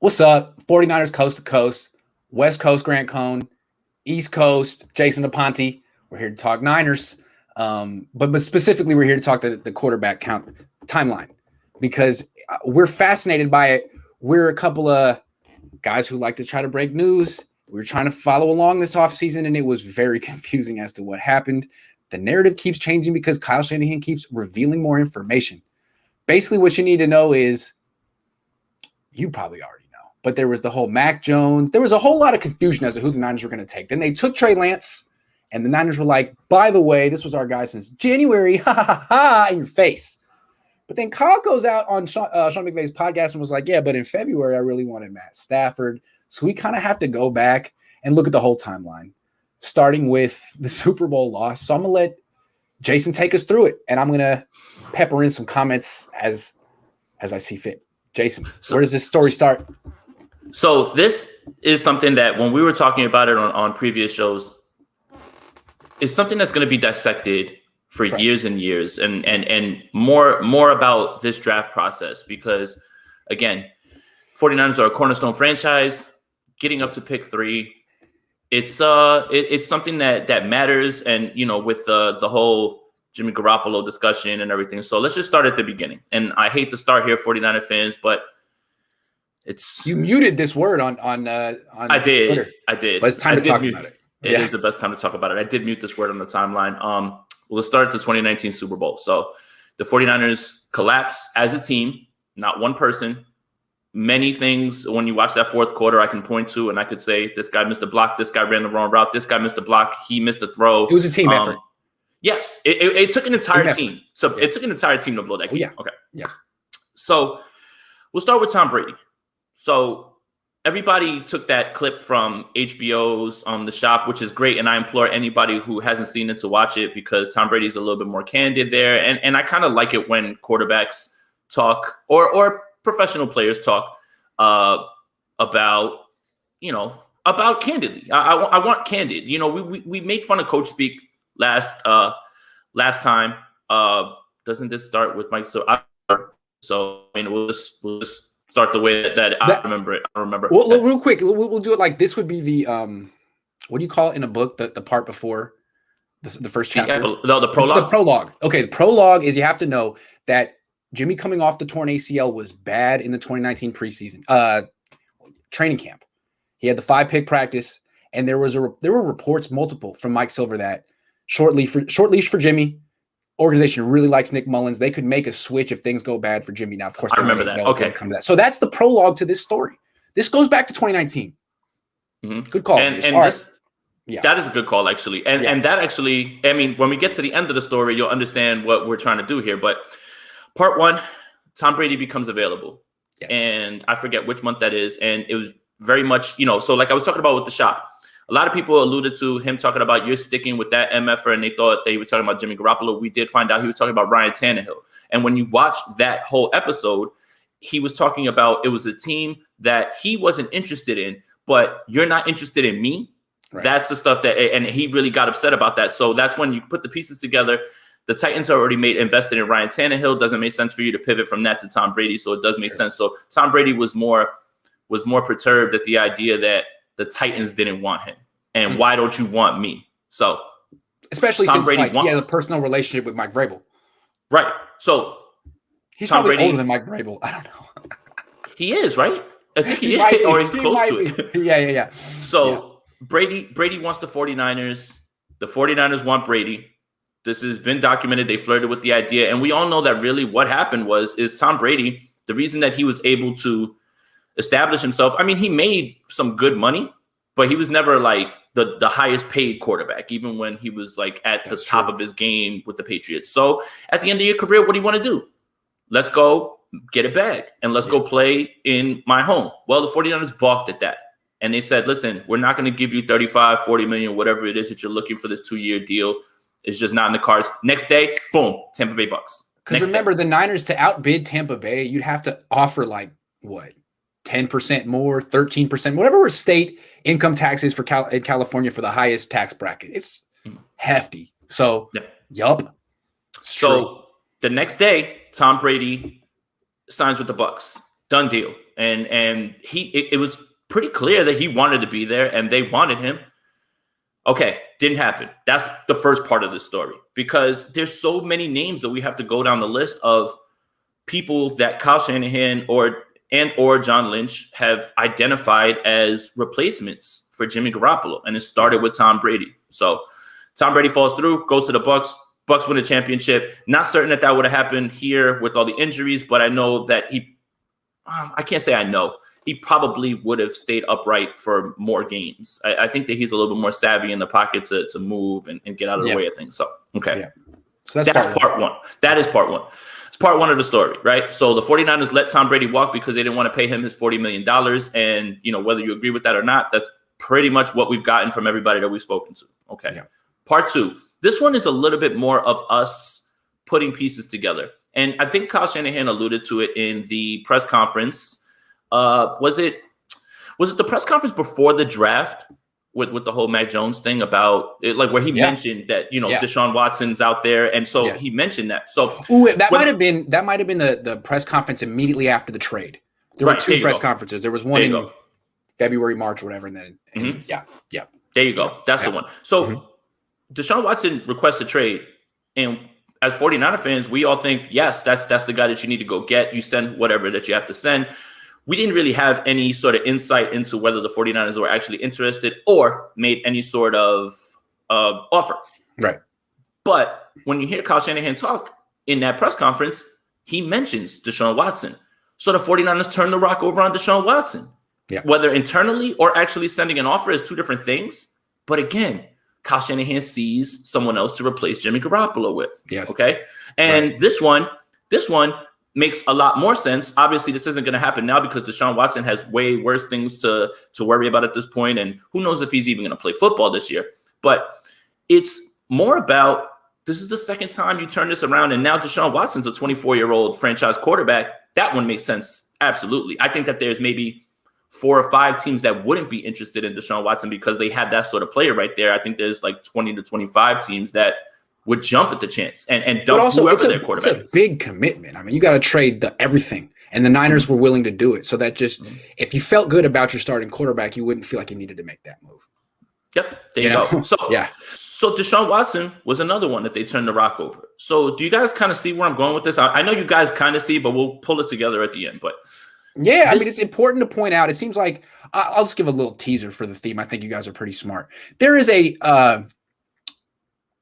What's up? 49ers coast to coast, West Coast Grant Cohn, East Coast Jason Aponte. We're here to talk Niners. But specifically, we're here to talk the quarterback count timeline because we're fascinated by it. We're a couple of guys who like to try to break news. We were trying to follow along this offseason, and it was very confusing as to what happened. The narrative keeps changing because Kyle Shanahan keeps revealing more information. Basically, what you need to know is you probably already know, but there was the whole Mac Jones. There was a whole lot of confusion as to who the Niners were going to take. Then they took Trey Lance, and the Niners were like, by the way, this was our guy since January, ha, ha, ha, ha, in your face. But then Kyle goes out on Sean McVay's podcast and was like, yeah, but in February, I really wanted Matt Stafford. So we kind of have to go back and look at the whole timeline, starting with the Super Bowl loss. So I'm going to let Jason take us through it, and I'm going to pepper in some comments as I see fit. Jason, where does this story start? So this is something that when we were talking about it on previous shows, it's something that's going to be dissected for years and years and more about this draft process because, again, 49ers are a cornerstone franchise. Getting up to pick 3, it's something that matters, and with the whole Jimmy Garoppolo discussion and everything. So let's just start at the beginning. And I hate to start here, 49er fans, but you muted this word on I did. Twitter. I did. But it's time to talk about it. It is the best time to talk about it. I did mute this word on the timeline. We'll start at the 2019 Super Bowl. So the 49ers collapse as a team, not one person. Many things when you watch that fourth quarter, I can point to and I could say, this guy missed a block, this guy ran the wrong route, this guy missed a block, he missed a throw. It was a team effort. Yes, it took an entire team. So it took an entire team to blow that game. Yeah. Okay. Yes. So we'll start with Tom Brady. So everybody took that clip from HBO's The Shop, which is great. And I implore anybody who hasn't seen it to watch it because Tom Brady's a little bit more candid there. And I kind of like it when quarterbacks talk or professional players talk about candidly. I want candid. We made fun of Coach Speak last time. Doesn't this start with Mike? So we'll just start the way that I remember it. I remember. Well, real quick, we'll do it like this. Would be the what do you call it in a book? The part before the first chapter. The prologue. The prologue. Okay, the prologue is you have to know that Jimmy coming off the torn ACL was bad in the 2019 preseason training camp. He had the 5-pick practice, and there were reports multiple from Mike Silver that short leash for Jimmy. Organization really likes Nick Mullins. They could make a switch if things go bad for Jimmy. Now, of course, I remember that. Okay, come to that. So that's the prologue to this story. This goes back to 2019. Mm-hmm. Good call. And that is a good call, actually. And that actually, I mean, when we get to the end of the story, you'll understand what we're trying to do here. But part 1, Tom Brady becomes available. Yes. And I forget which month that is. And it was very much, so like I was talking about with The Shop, a lot of people alluded to him talking about you're sticking with that MFer, and they thought they were talking about Jimmy Garoppolo. We did find out he was talking about Ryan Tannehill. And when you watched that whole episode, he was talking about it was a team that he wasn't interested in, but you're not interested in me. Right. That's the stuff and he really got upset about that. So that's when you put the pieces together. The Titans are already invested in Ryan Tannehill. Doesn't make sense for you to pivot from that to Tom Brady. So it does make sense. So Tom Brady was more perturbed at the idea that the Titans didn't want him. And why don't you want me? So especially Tom Brady he has a personal relationship with Mike Vrabel. Right. So he's probably older than Mike Vrabel. I don't know. He is, right? I think he is, or he's close to it. Yeah. So Brady wants the 49ers. The 49ers want Brady. This has been documented. They flirted with the idea. And we all know that really what happened is Tom Brady, the reason that he was able to establish himself, I mean, he made some good money, but he was never like the highest paid quarterback, even when he was like at the top of his game with the Patriots. So at the end of your career, what do you want to do? Let's go get a bag and let's go play in my home. Well, the 49ers balked at that. And they said, listen, we're not going to give you 35, 40 million, whatever it is that you're looking for this 2-year deal. It's just not in the cards. Next day, boom, Tampa Bay Bucks. Because remember, the Niners, to outbid Tampa Bay, you'd have to offer like, what, 10% more, 13%, whatever state income tax is for in California for the highest tax bracket. It's hefty. So, yup. So the next day, Tom Brady signs with the Bucks. Done deal. And it was pretty clear that he wanted to be there and they wanted him. Okay, didn't happen. That's the first part of the story, because there's so many names that we have to go down the list of people that Kyle Shanahan or John Lynch have identified as replacements for Jimmy Garoppolo. And it started with Tom Brady. So Tom Brady falls through, goes to the Bucs. Bucs win a championship. Not certain that would have happened here with all the injuries, but I know that I can't say I know. He probably would have stayed upright for more games. I think that he's a little bit more savvy in the pocket to move and get out of the way of things. So, okay. Yeah. So that's part one. That is part one. It's part one of the story, right? So the 49ers let Tom Brady walk because they didn't want to pay him his $40 million. And, whether you agree with that or not, that's pretty much what we've gotten from everybody that we've spoken to. Okay. Yeah. Part two. This one is a little bit more of us putting pieces together. And I think Kyle Shanahan alluded to it in the press conference. Was it the press conference before the draft with the whole Mac Jones thing about it, like where he mentioned that Deshaun Watson's out there, and so he mentioned that. So that might have been the press conference immediately after the trade. There were two press conferences. There was one in February, March, whatever, and then there you go. That's the one. So Deshaun Watson requests a trade, and as 49er fans, we all think, yes, that's the guy that you need to go get. You send whatever that you have to send. We didn't really have any sort of insight into whether the 49ers were actually interested or made any sort of offer. Right. But when you hear Kyle Shanahan talk in that press conference, he mentions Deshaun Watson. So the 49ers turn the rock over on Deshaun Watson. Yeah. Whether internally or actually sending an offer is two different things. But again, Kyle Shanahan sees someone else to replace Jimmy Garoppolo with. Yes. Okay. And this one makes a lot more sense. Obviously, this isn't going to happen now because Deshaun Watson has way worse things to worry about at this point, and who knows if he's even going to play football this year. But it's more about, this is the second time you turn this around, and now Deshaun Watson's a 24-year-old franchise quarterback. That one makes sense. Absolutely. I think that there's maybe 4 or 5 teams that wouldn't be interested in Deshaun Watson because they have that sort of player right there. I think there's like 20 to 25 teams that would jump at the chance and dump whoever their quarterback is. It's a big commitment. I mean, you got to trade everything, and the Niners were willing to do it. So that just, if you felt good about your starting quarterback, you wouldn't feel like you needed to make that move. Yep, there you go. So So Deshaun Watson was another one that they turned the rock over. So do you guys kind of see where I'm going with this? I know you guys kind of see, but we'll pull it together at the end. But yeah, I mean, it's important to point out. It seems like I'll just give a little teaser for the theme. I think you guys are pretty smart. There is a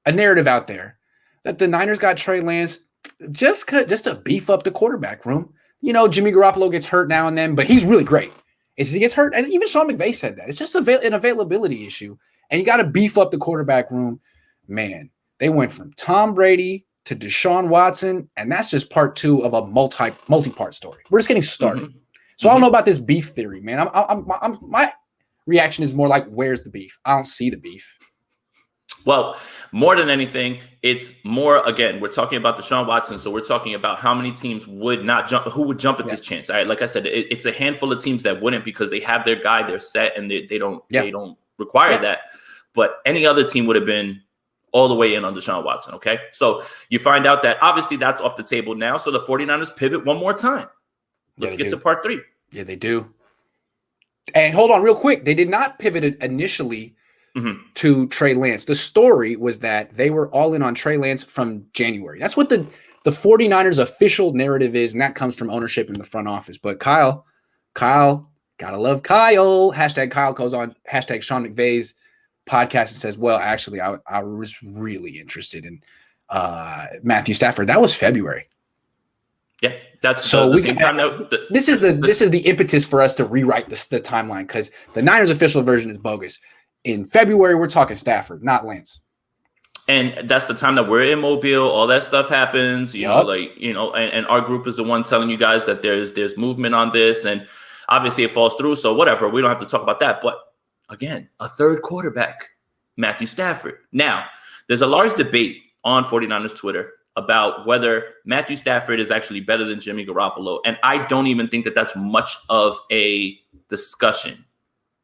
narrative out there that the Niners got Trey Lance just to beef up the quarterback room. Jimmy Garoppolo gets hurt now and then, but he's really great. He gets hurt, and even Sean McVay said that. It's just an availability issue, and you got to beef up the quarterback room. Man, they went from Tom Brady to Deshaun Watson, and that's just part 2 of a multi-part story. We're just getting started. So I don't know about this beef theory, man. My reaction is more like, where's the beef? I don't see the beef. Well, more than anything, it's more, again, we're talking about Deshaun Watson, so we're talking about how many teams would not jump, who would jump at this chance. All right, like I said, it's a handful of teams that wouldn't because they have their guy, they're set, and they don't require that. But any other team would have been all the way in on Deshaun Watson, okay? So you find out that obviously that's off the table now, so the 49ers pivot one more time. Let's get to part 3. Yeah, they do. And hold on real quick. They did not pivot initially to Trey Lance. The story was that they were all in on Trey Lance from January. That's what the 49ers official narrative is, and that comes from ownership in the front office. But Kyle, gotta love Kyle. # Kyle goes on # Sean McVay's podcast and says, well, actually, I was really interested in Matthew Stafford. That was February. Yeah, that's so the same time. This is the impetus for us to rewrite the timeline, because the Niners official version is bogus. In February, we're talking Stafford, not Lance. And that's the time that we're in Mobile. All that stuff happens, and our group is the one telling you guys that there's movement on this, and obviously it falls through. So whatever, we don't have to talk about that. But again, a third quarterback, Matthew Stafford. Now, there's a large debate on 49ers Twitter about whether Matthew Stafford is actually better than Jimmy Garoppolo. And I don't even think that that's much of a discussion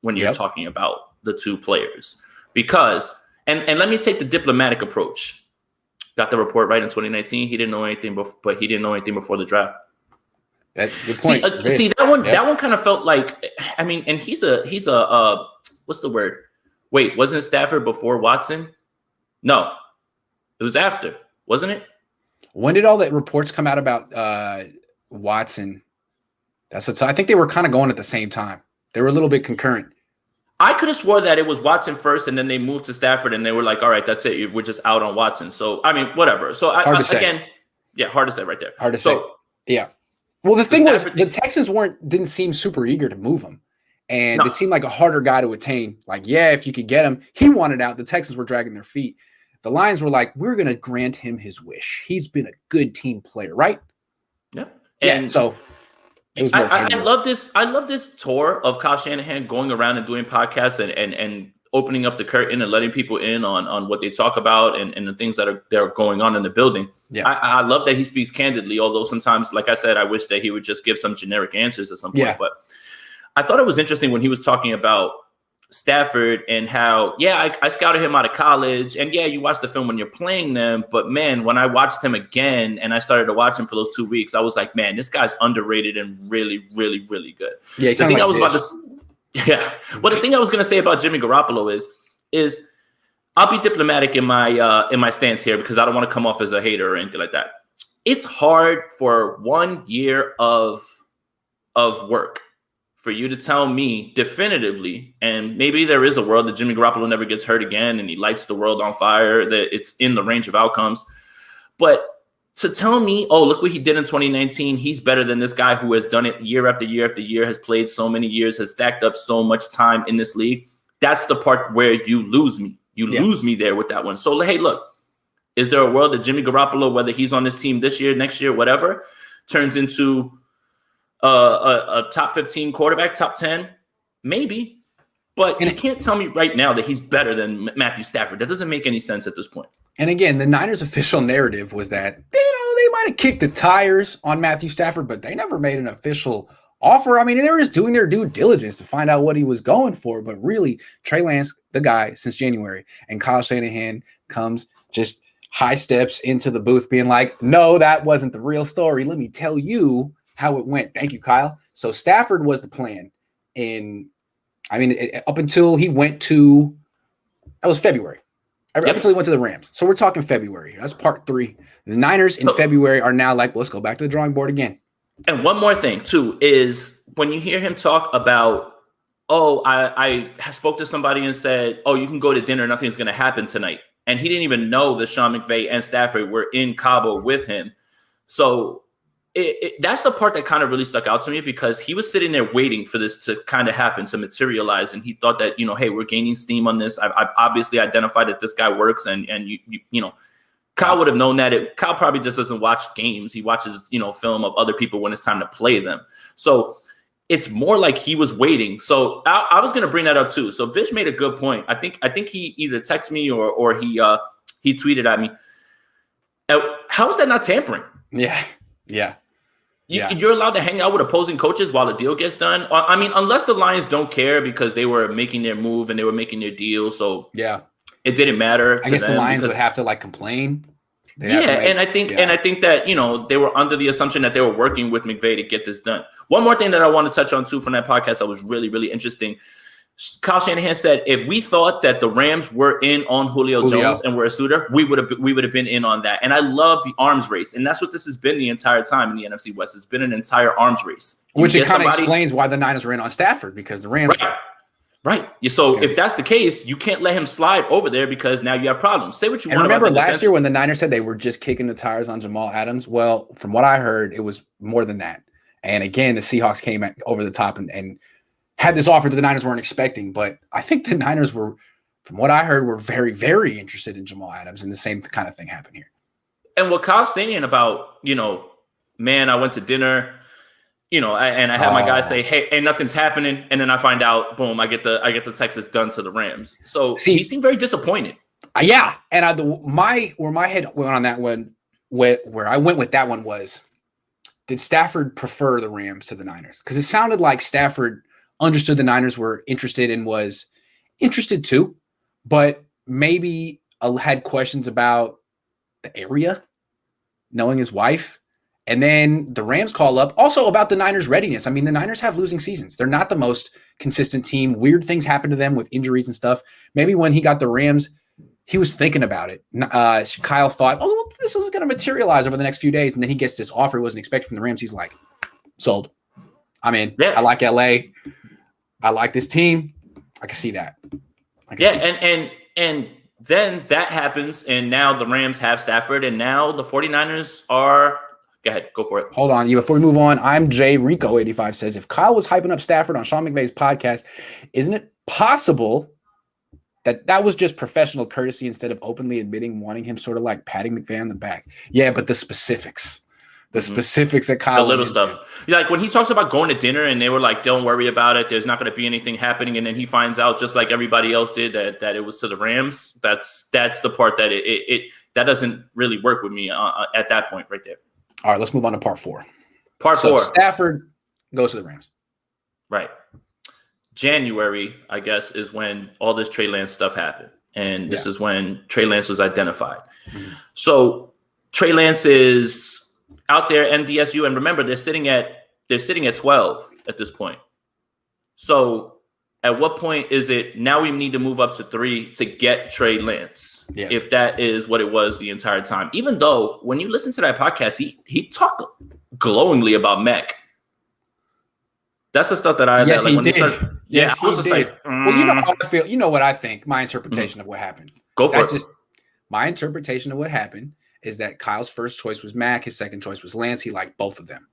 when you're talking about the two players. Because, and let me take the diplomatic approach. Got the report right in 2019. He didn't know anything, but he didn't know anything before the draft. That's a good point. See that one. Yep. That one kind of felt like. I mean, and he's a what's the word? Wait, wasn't Stafford before Watson? No, it was after, wasn't it? When did all the reports come out about Watson? I think they were kind of going at the same time. They were a little bit concurrent. I could have swore that it was Watson first, and then they moved to Stafford, and they were like, "All right, that's it. We're just out on Watson." So I mean, whatever. So hard to say right there. Hard to say. Yeah. Well, the thing was, the Texans didn't seem super eager to move him, and it seemed like a harder guy to attain. Like, yeah, if you could get him, he wanted out. The Texans were dragging their feet. The Lions were like, "We're going to grant him his wish. He's been a good team player, right?" Yeah. And so. I love this. I love this tour of Kyle Shanahan going around and doing podcasts and opening up the curtain and letting people in on what they talk about and the things that are going on in the building. Yeah, I love that he speaks candidly. Although sometimes, like I said, I wish that he would just give some generic answers at some point. Yeah. But I thought it was interesting when he was talking about Stafford and how, I scouted him out of college, and you watch the film when you're playing them, but man, when I watched him again and I started to watch him for those 2 weeks, I was like, man, this guy's underrated and really, really, really good. Yeah, the thing I was well, the thing I was going to say about Jimmy Garoppolo is I'll be diplomatic in my stance here because I don't want to come off as a hater or anything like that. It's hard for 1 year of work for you to tell me definitively, and maybe there is a world that Jimmy Garoppolo never gets hurt again and he lights the world on fire, that it's in the range of outcomes. But to tell me, oh, look what he did in 2019, he's better than this guy who has done it year after year after year, has played so many years, has stacked up so much time in this league, that's the part where you lose me. You lose me there with that one. So, hey, look, is there a world that Jimmy Garoppolo, whether he's on this team this year, next year, whatever, turns into a top 15 quarterback, top 10, maybe, but you can't tell me right now that he's better than Matthew Stafford. That doesn't make any sense at this point. And again, the Niners' official narrative was that they might have kicked the tires on Matthew Stafford, but they never made an official offer. I mean, they were just doing their due diligence to find out what he was going for. But really, Trey Lance, the guy since January, and Kyle Shanahan comes just high steps into the booth, being like, "No, that wasn't the real story. Let me tell you how it went." Thank you, Kyle. So Stafford was the plan up until he went to, that was February. Up until he went to the Rams. So we're talking February. That's part 3. The Niners in February are now like, let's go back to the drawing board again. And one more thing too, is when you hear him talk about, I spoke to somebody and said, you can go to dinner. Nothing's going to happen tonight. And he didn't even know that Sean McVay and Stafford were in Cabo with him. So that's the part that kind of really stuck out to me, because he was sitting there waiting for this to kind of happen, to materialize. And he thought that, hey, we're gaining steam on this. I've obviously identified that this guy works. And Kyle would have known that. Kyle probably just doesn't watch games. He watches, film of other people when it's time to play them. So it's more like he was waiting. So I was going to bring that up too. So Vish made a good point. I think he either texted me or he tweeted at me. How is that not tampering? Yeah. You're allowed to hang out with opposing coaches while the deal gets done. I mean, unless the Lions don't care because they were making their move and they were making their deal. So it didn't matter. I guess the Lions would have to complain. And I think that, they were under the assumption that they were working with McVay to get this done. One more thing that I want to touch on too from that podcast that was really, really interesting. Kyle Shanahan said, if we thought that the Rams were in on Julio Jones and were a suitor, we would have been in on that. And I love the arms race. And that's what this has been the entire time in the NFC West. It's been an entire arms race. Which it kind of explains why the Niners were in on Stafford, because the Rams Right. So if that's the case, you can't let him slide over there because now you have problems. Say what you want. Remember last year when the Niners said they were just kicking the tires on Jamal Adams? Well, from what I heard, it was more than that. And again, the Seahawks came over the top and had this offer that the Niners weren't expecting. But I think the Niners were, from what I heard, were very, very interested in Jamal Adams, and the same kind of thing happened here. And what Kyle's saying about, man, I went to dinner, and I had my guys say, hey, nothing's happening. And then I find out, boom, I get the Texas done to the Rams. So he seemed very disappointed. Yeah. And where my head went on that one, where I went with that one was, did Stafford prefer the Rams to the Niners? Because it sounded like Stafford understood the Niners were interested and was interested too, but maybe had questions about the area, knowing his wife. And then the Rams call up. Also about the Niners' readiness. I mean, the Niners have losing seasons. They're not the most consistent team. Weird things happen to them with injuries and stuff. Maybe when he got the Rams, he was thinking about it. Kyle thought, oh, well, this is going to materialize over the next few days. And then he gets this offer he wasn't expecting from the Rams. He's like, sold. I'm in. Yeah. I like LA. I like this team. I can see that. And then that happens, and now the Rams have Stafford, and now the 49ers are – go ahead. Go for it. Hold on. Before we move on, I'm Jay Rico85 says, if Kyle was hyping up Stafford on Sean McVay's podcast, isn't it possible that was just professional courtesy instead of openly admitting wanting him sort of like patting McVay on the back? Yeah, but the specifics. The specifics that Kyle. The little stuff. Like when he talks about going to dinner and they were like, don't worry about it. There's not going to be anything happening. And then he finds out, just like everybody else did, that it was to the Rams. That's the part that that doesn't really work with me at that point right there. All right, let's move on to part 4. Part 4. Stafford goes to the Rams. Right. January, I guess, is when all this Trey Lance stuff happened. And this is when Trey Lance was identified. Mm-hmm. So Trey Lance is out there, NDSU, and remember, they're sitting at 12 at this point. So at what point is it now we need to move up to 3 to get Trey Lance? Yes. If that is what it was the entire time. Even though when you listen to that podcast, he talked glowingly about Mech. That's the stuff that I yes, like he when did. Yes, I was just like, well, you know how I feel. You know what I think. My interpretation of what happened. Go for it. My interpretation of what happened is that Kyle's first choice was Mac, his second choice was Lance. He liked both of them,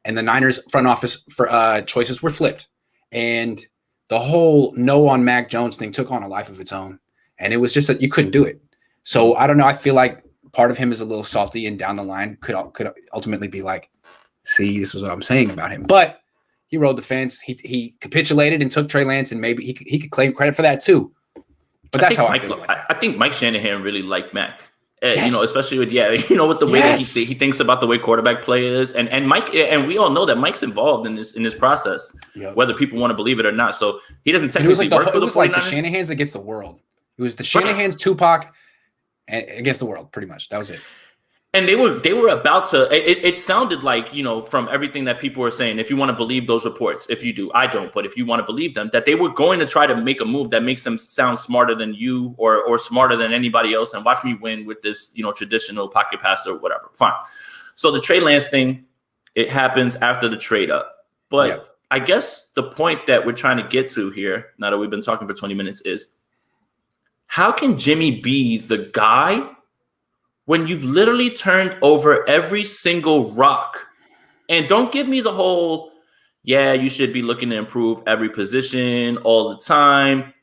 and the Niners front office for choices were flipped, and the whole no on Mac Jones thing took on a life of its own, and it was just that you couldn't do it. So I don't know. I feel like part of him is a little salty, and down the line could ultimately be like, "See, this is what I'm saying about him," but. He rode the fence. He capitulated and took Trey Lance, and maybe he could claim credit for that too. But that's how I feel. I think Mike Shanahan really liked Mac. Yes. Especially with with the way that he thinks about the way quarterback play is, and Mike, and we all know that Mike's involved in this process, whether people want to believe it or not. So he doesn't technically work for the 49ers. It was like the Shanahans against the world. It was the Shanahans, Tupac, against the world. Pretty much, that was it. And they were about to. It sounded like, from everything that people were saying, if you want to believe those reports, if you do, I don't, but if you want to believe them, that they were going to try to make a move that makes them sound smarter than you or smarter than anybody else, and watch me win with this, traditional pocket passer or whatever. Fine. So the Trey Lance thing, it happens after the trade up. But I guess the point that we're trying to get to here, now that we've been talking for 20 minutes, is how can Jimmy be the guy when you've literally turned over every single rock? And don't give me the whole, you should be looking to improve every position all the time.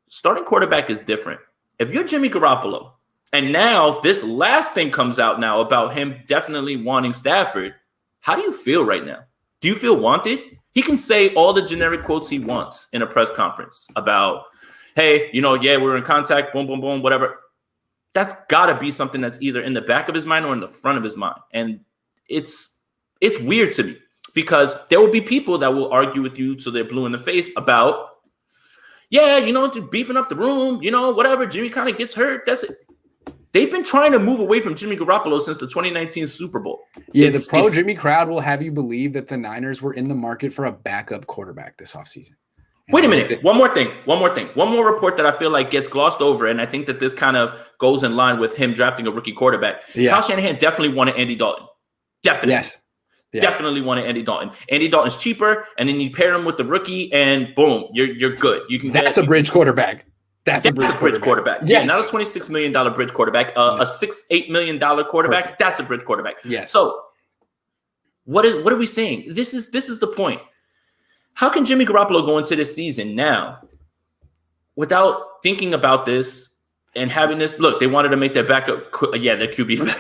Starting quarterback is different. If you're Jimmy Garoppolo, and now this last thing comes out now about him definitely wanting Stafford, how do you feel right now? Do you feel wanted? He can say all the generic quotes he wants in a press conference about, hey, we're in contact, boom, boom, boom, whatever. That's got to be something that's either in the back of his mind or in the front of his mind. And it's weird to me because there will be people that will argue with you so they're blue in the face about, beefing up the room, whatever. Jimmy kind of gets hurt. That's it. They've been trying to move away from Jimmy Garoppolo since the 2019 Super Bowl. Yeah, the pro-Jimmy crowd will have you believe that the Niners were in the market for a backup quarterback this offseason. Wait a minute. One more thing. One more report that I feel like gets glossed over, and I think that this kind of goes in line with him drafting a rookie quarterback. Yeah. Kyle Shanahan definitely wanted Andy Dalton. Definitely. Yes. Yeah. Definitely wanted Andy Dalton. Andy Dalton's cheaper, and then you pair him with the rookie, and boom, you're good. That's a bridge quarterback. That's a bridge quarterback. Yes. Yeah, not a $26 million bridge quarterback. A $6-8 million quarterback. Perfect. That's a bridge quarterback. Yes. So what are we saying? This is the point. How can Jimmy Garoppolo go into this season now without thinking about this and having this? Look, they wanted to make their backup. Their QB.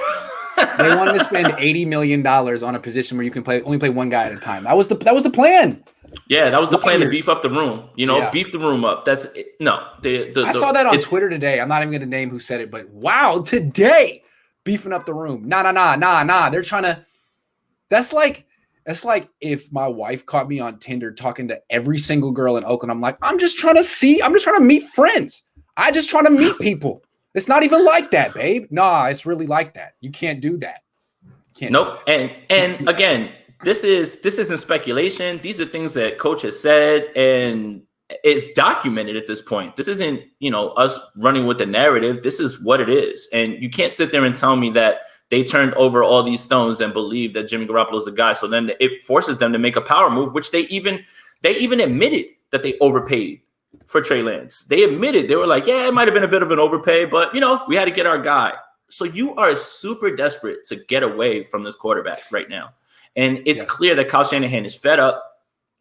They wanted to spend $80 million on a position where you can only play one guy at a time. That was the plan. Yeah, that was the plan to beef up the room. Beef the room up. That's it. No. I saw that on Twitter today. I'm not even going to name who said it, but wow, today beefing up the room. Nah. They're trying to. That's like if my wife caught me on Tinder talking to every single girl in Oakland. I'm like, I'm just trying to meet friends. I just trying to meet people. It's not even like that, babe. Nah, it's really like that. You can't do that. Can't Nope. And again, this isn't speculation. These are things that coach has said, and it's documented at this point. This isn't, us running with the narrative. This is what it is. And you can't sit there and tell me that they turned over all these stones and believe that Jimmy Garoppolo is the guy. So then it forces them to make a power move, which they even admitted that they overpaid for Trey Lance. They admitted, they were like, yeah, it might have been a bit of an overpay, but we had to get our guy. So you are super desperate to get away from this quarterback right now. And it's clear that Kyle Shanahan is fed up,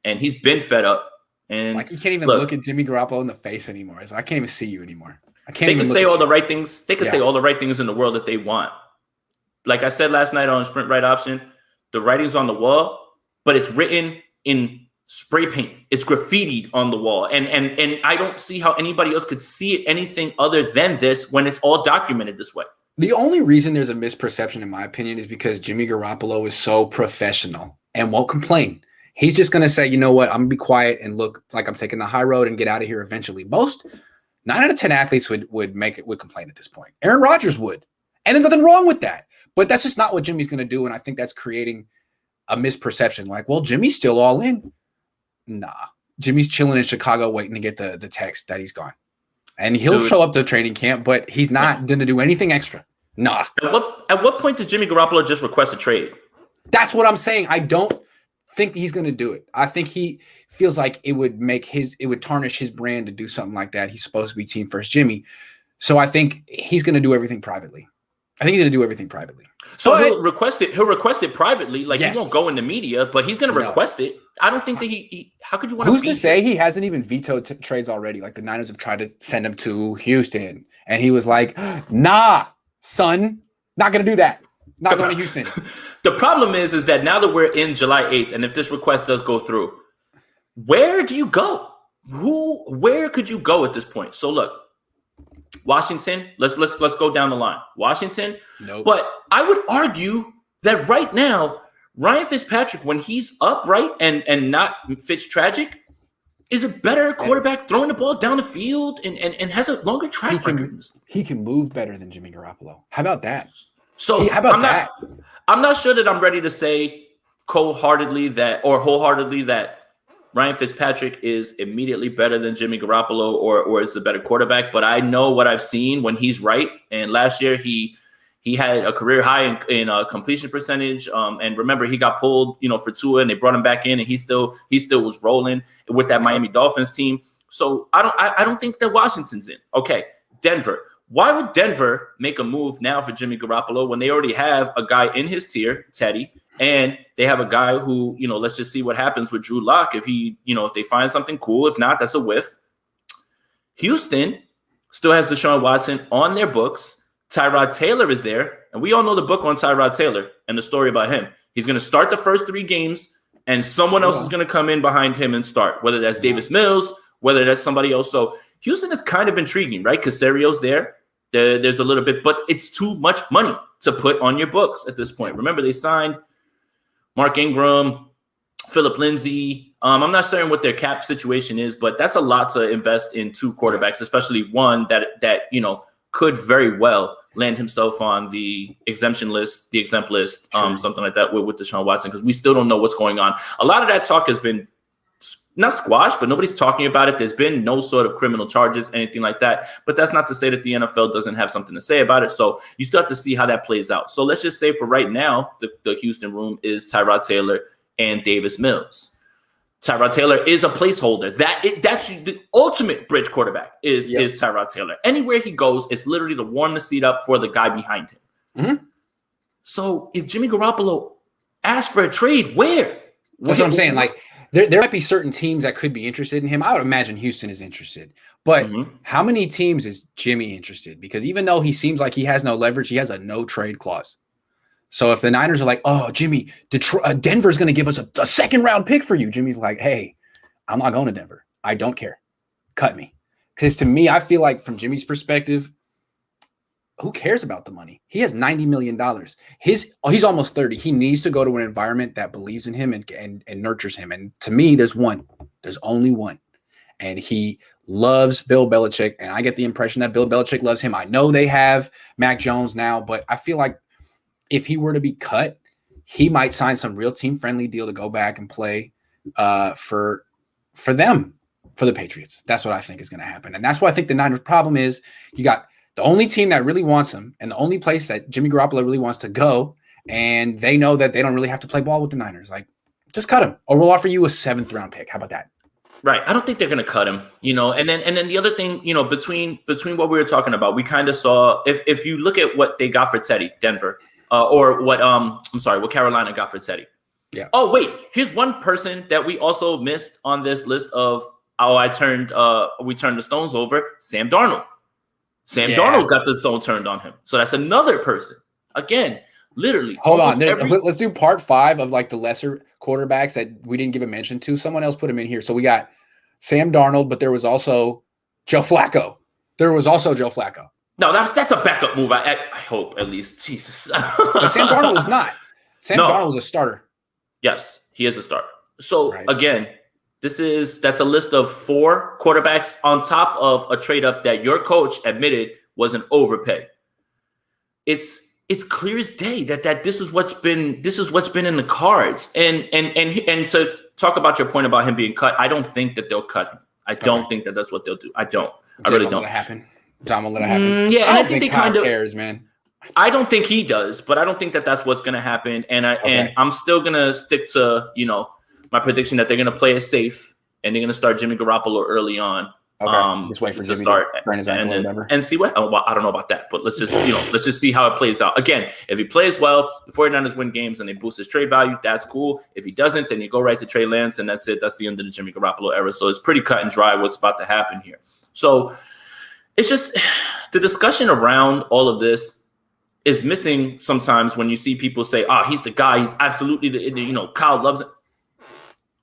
and he's been fed up. And you can't even look at Jimmy Garoppolo in the face anymore. I can't even see you anymore. They can say all the right things. They can say all the right things in the world that they want. Like I said last night on Sprint Right Option, the writing's on the wall, but it's written in spray paint. It's graffitied on the wall. And I don't see how anybody else could see it anything other than this when it's all documented this way. The only reason there's a misperception, in my opinion, is because Jimmy Garoppolo is so professional and won't complain. He's just going to say, you know what, I'm going to be quiet and look like I'm taking the high road and get out of here eventually. Most 9 out of 10 athletes would complain at this point. Aaron Rodgers would. And there's nothing wrong with that. But that's just not what Jimmy's going to do. And I think that's creating a misperception. Like, well, Jimmy's still all in. Nah. Jimmy's chilling in Chicago waiting to get the text that he's gone. And he'll show up to training camp, but he's not going to do anything extra. Nah. At what point does Jimmy Garoppolo just request a trade? That's what I'm saying. I don't think he's going to do it. I think he feels like it would tarnish his brand to do something like that. He's supposed to be team first Jimmy. So I think he's going to do everything privately. So he'll request it privately. Like, he won't go in the media, but he's going to request it. I don't think that he how could you want to? Who's to say he hasn't even vetoed trades already? Like, the Niners have tried to send him to Houston, and he was like, nah, son, not going to do that. Not going to Houston. The problem is that now that we're in July 8th, and if this request does go through, where do you go? Where could you go at this point? So look, Washington, let's go down the line. Washington, nope. But I would argue that right now, Ryan Fitzpatrick, when he's upright and not Fitztragic, is a better quarterback throwing the ball down the field and has a longer track record. He can move better than Jimmy Garoppolo. How about that? So how about that? I'm not sure that I'm ready to say wholeheartedly that Ryan Fitzpatrick is immediately better than Jimmy Garoppolo or is the better quarterback. But I know what I've seen when he's right. And last year he had a career high in completion percentage. And remember, he got pulled, for Tua, and they brought him back in, and he still was rolling with that Miami Dolphins team. So I don't think that Washington's in. Okay, Denver. Why would Denver make a move now for Jimmy Garoppolo when they already have a guy in his tier, Teddy, and they have a guy who, let's just see what happens with Drew Lock if they find something cool. If not, that's a whiff. Houston still has Deshaun Watson on their books. Tyrod Taylor is there, and we all know the book on Tyrod Taylor and the story about him. He's going to start the first 3 games, and someone else is going to come in behind him and start, whether that's Davis Mills, whether that's somebody else. So Houston is kind of intriguing, right? Because Casario's there. There's a little bit, but it's too much money to put on your books at this point. Remember, they signed Mark Ingram, Phillip Lindsay. I'm not certain what their cap situation is, but that's a lot to invest in 2 quarterbacks, especially one that could very well land himself on the exemption list, the exempt list, something like that with Deshaun Watson, because we still don't know what's going on. A lot of that talk has been not squashed, but nobody's talking about it. There's been no sort of criminal charges, anything like that. But that's not to say that the NFL doesn't have something to say about it. So you still have to see how that plays out. So let's just say for right now, the Houston room is Tyrod Taylor and Davis Mills. Tyrod Taylor is a placeholder. That's the ultimate bridge quarterback is Tyrod Taylor. Anywhere he goes, it's literally to warm the seat up for the guy behind him. Mm-hmm. So if Jimmy Garoppolo asks for a trade, where? That's what I'm saying. Like, there might be certain teams that could be interested in him. I would imagine Houston is interested. But how many teams is Jimmy interested? Because even though he seems like he has no leverage, he has a no trade clause. So if the Niners are like, oh, Jimmy, Denver's going to give us a second round pick for you. Jimmy's like, hey, I'm not going to Denver. I don't care. Cut me. Because to me, I feel like from Jimmy's perspective, who cares about the money? He has $90 million. He's almost 30. He needs to go to an environment that believes in him and nurtures him. And to me, there's one. There's only one. And he loves Bill Belichick. And I get the impression that Bill Belichick loves him. I know they have Mac Jones now, but I feel like if he were to be cut, he might sign some real team-friendly deal to go back and play for them, for the Patriots. That's what I think is going to happen. And that's why I think the Niners' problem is you got the only team that really wants him and the only place that Jimmy Garoppolo really wants to go, and they know that they don't really have to play ball with the Niners. Like, just cut him, or we'll offer you a 7th-round pick. How about that? Right. I don't think they're going to cut him, and then the other thing, between what we were talking about, we kind of saw, if you look at what they got for Teddy, Denver, or what Carolina got for Teddy. Yeah. Oh, wait, here's one person that we also missed on this list of, we turned the stones over, Sam Darnold. Darnold got the stone turned on him. So that's another person. Again, literally. Hold on. Let's do part 5 of like the lesser quarterbacks that we didn't give a mention to. Someone else put him in here. So we got Sam Darnold, but there was also Joe Flacco. No, that's a backup move. I hope, at least. Jesus. But Sam Darnold was not. Darnold was a starter. Yes, he is a starter. So again, that's a list of 4 quarterbacks on top of a trade up that your coach admitted was an overpay. It's clear as day that this is what's been in the cards. And to talk about your point about him being cut, I don't think that they'll cut him. I don't think that that's what they'll do. I don't. I really don't. John will let it happen. Yeah, and I think they kind of cares, man. I don't think he does, but I don't think that that's what's going to happen. And I'm still going to stick to my prediction that they're going to play it safe and they're going to start Jimmy Garoppolo early on. Okay. Just wait for Jimmy to start and see what. Well, I don't know about that, but let's just see how it plays out. Again, if he plays well, the 49ers win games and they boost his trade value. That's cool. If he doesn't, then you go right to Trey Lance, and that's it. That's the end of the Jimmy Garoppolo era. So it's pretty cut and dry what's about to happen here. So it's just the discussion around all of this is missing sometimes when you see people say, he's the guy. He's absolutely Kyle loves him.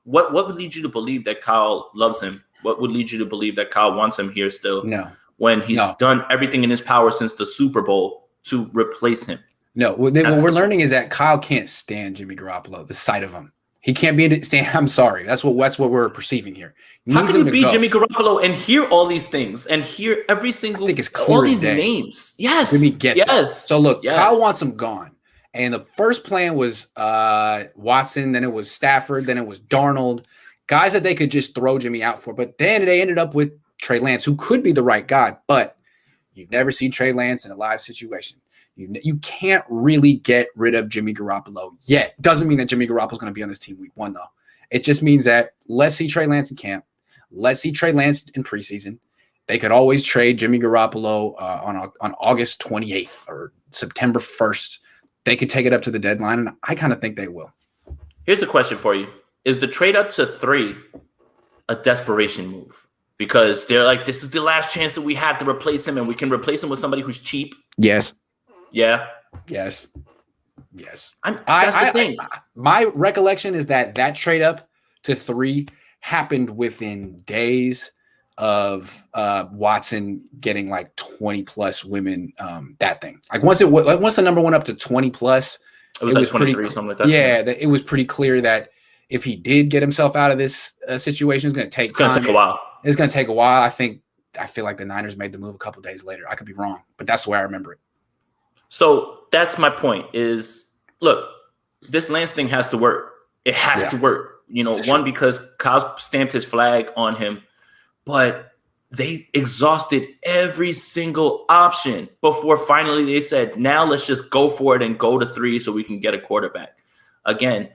What would lead you to believe that Kyle loves him? What would lead you to believe that Kyle wants him here still? No. When he's done everything in his power since the Super Bowl to replace him. No. What we're learning is that Kyle can't stand Jimmy Garoppolo, the sight of him. He can't be stand. I'm sorry. That's what we're perceiving here. How can you be Jimmy Garoppolo and hear all these things and hear every single all these names? Yes. Jimmy gets it. So look, Kyle wants him gone. And the first plan was Watson, then it was Stafford, then it was Darnold. Guys that they could just throw Jimmy out for. But then they ended up with Trey Lance, who could be the right guy. But you've never seen Trey Lance in a live situation. You can't really get rid of Jimmy Garoppolo yet. Doesn't mean that Jimmy Garoppolo's going to be on this team week 1, though. It just means that let's see Trey Lance in camp. Let's see Trey Lance in preseason. They could always trade Jimmy Garoppolo on August 28th or September 1st. They could take it up to the deadline, and I kind of think they will. Here's a question for you. Is the trade up to 3 a desperation move? Because they're like, this is the last chance that we have to replace him, and we can replace him with somebody who's cheap. Yes. Yeah. Yes. That's the thing. My recollection is that trade up to 3 happened within days of Watson getting like 20 plus women. That thing, like once the number went up to 20 plus, it was like 23 or something like that. Yeah, it was pretty clear that if he did get himself out of this situation, it's going to take time. It's going to take a while. It's going to take a while. I feel like the Niners made the move a couple days later. I could be wrong, but that's the way I remember it. So that's my point is, look, this Lance thing has to work. It has to work. One, because Kyle stamped his flag on him, but they exhausted every single option before finally they said, now let's just go for it and go to 3 so we can get a quarterback. Again,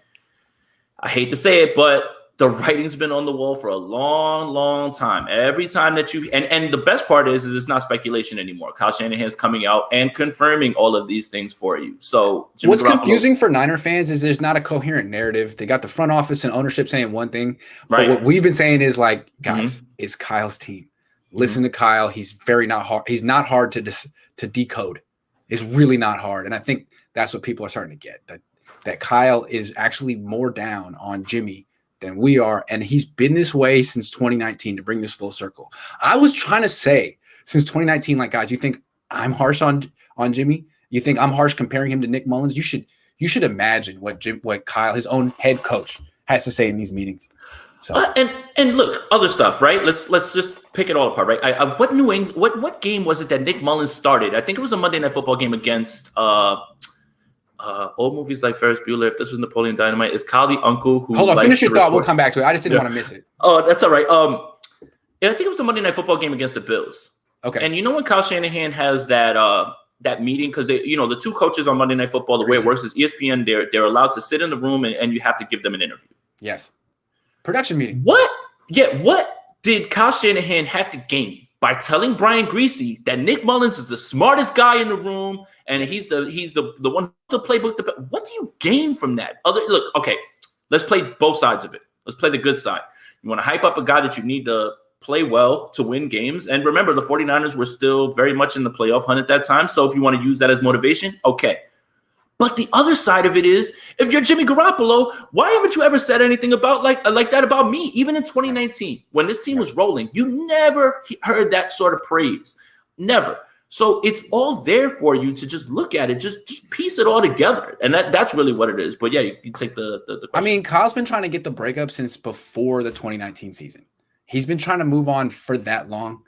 I hate to say it, but the writing's been on the wall for a long, long time. Every time that and the best part is it's not speculation anymore. Kyle Shanahan's coming out and confirming all of these things for you. So what's confusing for Niner fans is there's not a coherent narrative. They got the front office and ownership saying one thing, but what we've been saying is like, guys, it's Kyle's team. Listen to Kyle. He's not hard. He's not hard to decode. It's really not hard. And I think that's what people are starting to get, that Kyle is actually more down on Jimmy than we are. And he's been this way since 2019 to bring this full circle. I was trying to say since 2019, like, guys, you think I'm harsh on Jimmy? You think I'm harsh comparing him to Nick Mullins? You should imagine what Kyle, his own head coach, has to say in these meetings. So and look, other stuff, right? Let's just pick it all apart, right? What game was it that Nick Mullins started? I think it was a Monday Night Football game against old movies like Ferris Bueller. If this was Napoleon Dynamite, is Kyle the uncle who? Hold on, likes finish your to thought. record- We'll come back to it. I just didn't want to miss it. Oh, that's all right. Yeah, I think it was the Monday Night Football game against the Bills. Okay. And you know when Kyle Shanahan has that meeting, because the two coaches on Monday Night Football, the way it works is ESPN, they're allowed to sit in the room and you have to give them an interview. Yes. Production meeting. What did Kyle Shanahan have to gain by telling Brian Greasy that Nick Mullins is the smartest guy in the room and he's the one to playbook? What do you gain from that? Okay, let's play both sides of it. Let's play the good side. You want to hype up a guy that you need to play well to win games. And remember, the 49ers were still very much in the playoff hunt at that time. So if you want to use that as motivation, okay. But the other side of it is, if you're Jimmy Garoppolo, why haven't you ever said anything about like that about me? Even in 2019, when this team was rolling, you never heard that sort of praise. Never. So it's all there for you to just look at it, just piece it all together. And that's really what it is. But yeah, you take the question. I mean, Kyle's been trying to get the breakup since before the 2019 season. He's been trying to move on for that long.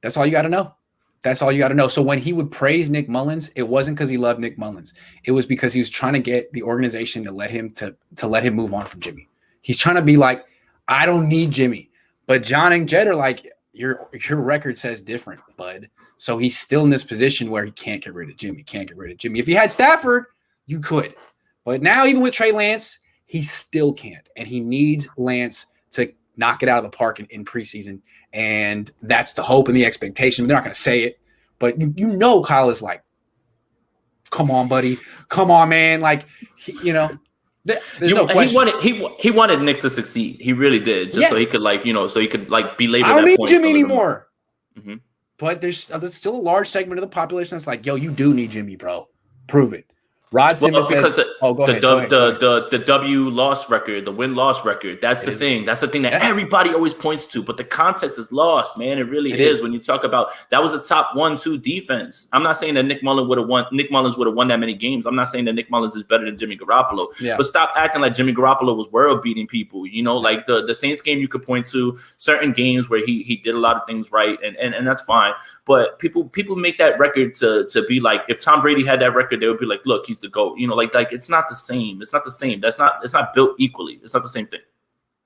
That's all you got to know. That's all you got to know. So when he would praise Nick Mullins, it wasn't because he loved Nick Mullins. It was because he was trying to get the organization to let him move on from Jimmy. He's trying to be like, I don't need Jimmy. But John and Jed are like, your record says different, bud. So he's still in this position where he can't get rid of Jimmy. If you had Stafford, you could. But now even with Trey Lance, he still can't. And he needs Lance to knock it out of the park in preseason. And that's the hope and the expectation. They're not going to say it, but you know Kyle is like, come on, buddy. Come on, man. Like, there's no question. He wanted Nick to succeed. He really did. So he could be labeled. I don't need Jimmy anymore. Mm-hmm. But there's still a large segment of the population that's like, yo, you do need Jimmy, bro. Prove it. Rod Simmons says, go ahead. The W loss record, the win loss record. That's the thing. That's the thing that everybody always points to. But the context is lost, man. It really is. When you talk about that was a top 1-2 defense. I'm not saying that Nick Mullins would have won that many games. I'm not saying that Nick Mullins is better than Jimmy Garoppolo. Yeah. But stop acting like Jimmy Garoppolo was world beating people. Like the Saints game, you could point to certain games where he did a lot of things right, and that's fine. But people make that record to be like, if Tom Brady had that record, they would be like, look, he's the GOAT. Like it's not the same. It's not the same. It's not built equally. It's not the same thing.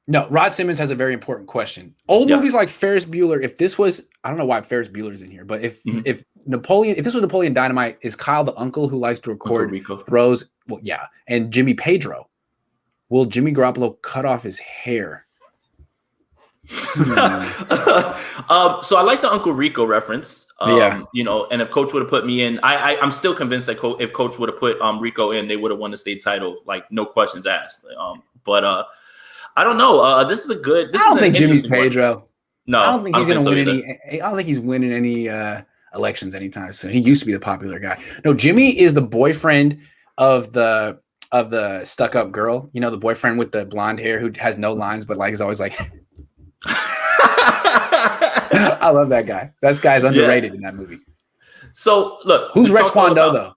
No, Rod Simmons has a very important question. Old movies like Ferris Bueller, if this was, I don't know why Ferris Bueller's in here, but if this was Napoleon Dynamite, is Kyle the uncle who likes to record throws? Well, yeah. And Jimmy Pedro. Will Jimmy Garoppolo cut off his hair? So I like the Uncle Rico reference. And if Coach would have put me in, I'm still convinced that if Coach would have put Rico in, they would have won the state title, like no questions asked. But I don't know. This is a good. I don't think Jimmy's Pedro. No, I don't think he's going to win any. I don't think he's winning any elections anytime soon. He used to be the popular guy. No, Jimmy is the boyfriend of the stuck-up girl. The boyfriend with the blonde hair who has no lines, but like is always like. I love that guy. That guy's underrated in that movie. So look, who's Rex Kwon Do though?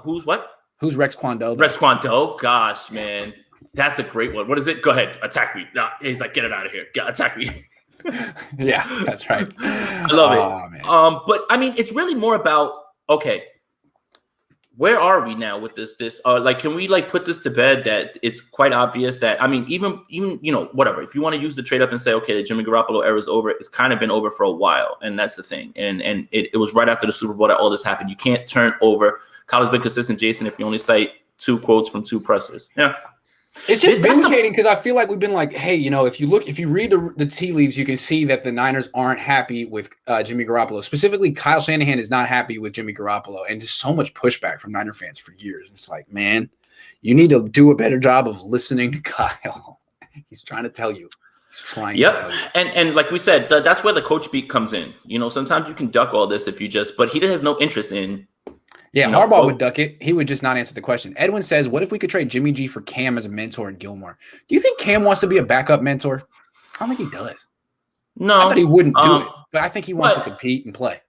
Who's what? Who's Rex Kwon Do? Rex Kwon Do. Gosh, man, that's a great one. What is it? Go ahead, attack me. No, he's like, get it out of here. Attack me. Yeah, that's right. I love it. Man. But I mean, it's really more about where are we now with this? Can we put this to bed that it's quite obvious that, I mean, even whatever. If you want to use the trade up and say, okay, the Jimmy Garoppolo era is over, it's kind of been over for a while, and that's the thing. And it was right after the Super Bowl that all this happened. You can't turn over. Kyle's been consistent, Jason, if you only cite 2 quotes from 2 pressers. Yeah. It's just vindicating because I feel like we've been like, hey, if you read the tea leaves, you can see that the Niners aren't happy with Jimmy Garoppolo. Specifically, Kyle Shanahan is not happy with Jimmy Garoppolo, and just so much pushback from Niner fans for years. It's like, man, you need to do a better job of listening to Kyle. He's trying to tell you. He's trying to tell you. And like we said, that's where the coach speak comes in. Sometimes you can duck all this but he has no interest in. Yeah, Harbaugh would duck it. He would just not answer the question. Edwin says, what if we could trade Jimmy G for Cam as a mentor in Gilmore? Do you think Cam wants to be a backup mentor? I don't think he does. No. Not that he wouldn't do it, but I think he wants to compete and play.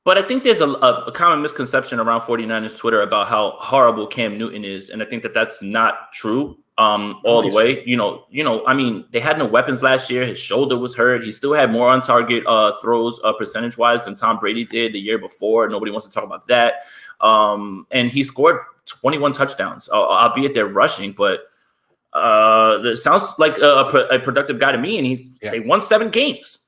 But I think there's a common misconception around 49ers Twitter about how horrible Cam Newton is. And I think that's not true all the way. I mean, they had no weapons last year. His shoulder was hurt. He still had more on-target throws percentage-wise than Tom Brady did the year before. Nobody wants to talk about that. And he scored 21 touchdowns, albeit they're rushing, but it sounds like a productive guy to me. And they won 7 games.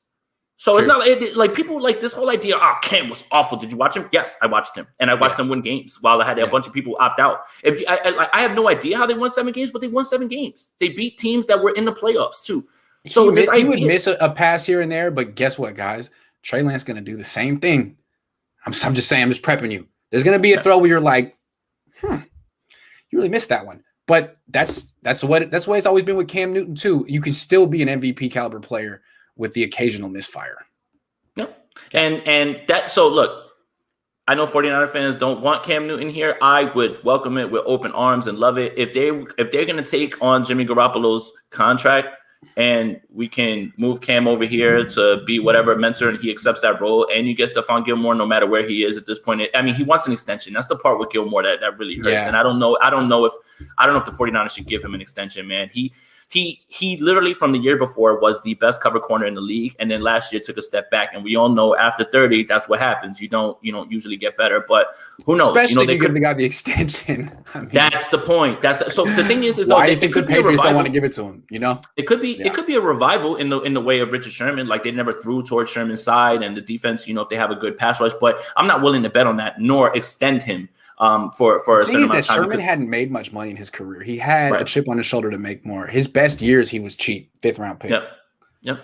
So It's not like people like this whole idea. Oh, Cam was awful. Did you watch him? Yes, I watched him, and I watched them win games while I had a bunch of people opt out. I have no idea how they won 7 games, but they won 7 games. They beat teams that were in the playoffs too. So he would miss a pass here and there, but guess what, guys? Trey Lance going to do the same thing. I'm just saying. I'm just prepping you. There's going to be a throw where you're like, you really missed that one. But that's the way it's always been with Cam Newton too. You can still be an MVP caliber player with the occasional misfire. Yep. And that, so look, I know 49er fans don't want Cam Newton here. I would welcome it with open arms and love it. If they're going to take on Jimmy Garoppolo's contract and we can move Cam over here to be whatever mentor and he accepts that role, and you get Stephon Gilmore no matter where he is at this point. I mean, he wants an extension. That's the part with Gilmore that really hurts. Yeah. And I don't know if the 49ers should give him an extension, man. He literally from the year before was the best cover corner in the league, and then last year took a step back. And we all know after 30, that's what happens. You don't usually get better, but who knows? Especially if you give the guy the extension. I mean, that's the point. So the thing is why do you think the Patriots don't want to give it to him? It could be a revival in the way of Richard Sherman. Like, they never threw towards Sherman's side, and the defense, if they have a good pass rush. But I'm not willing to bet on that, nor extend him for a certain amount of time. Sherman hadn't made much money in his career. He had a chip on his shoulder to make more. His best years, he was cheap, 5th round pick. Yep.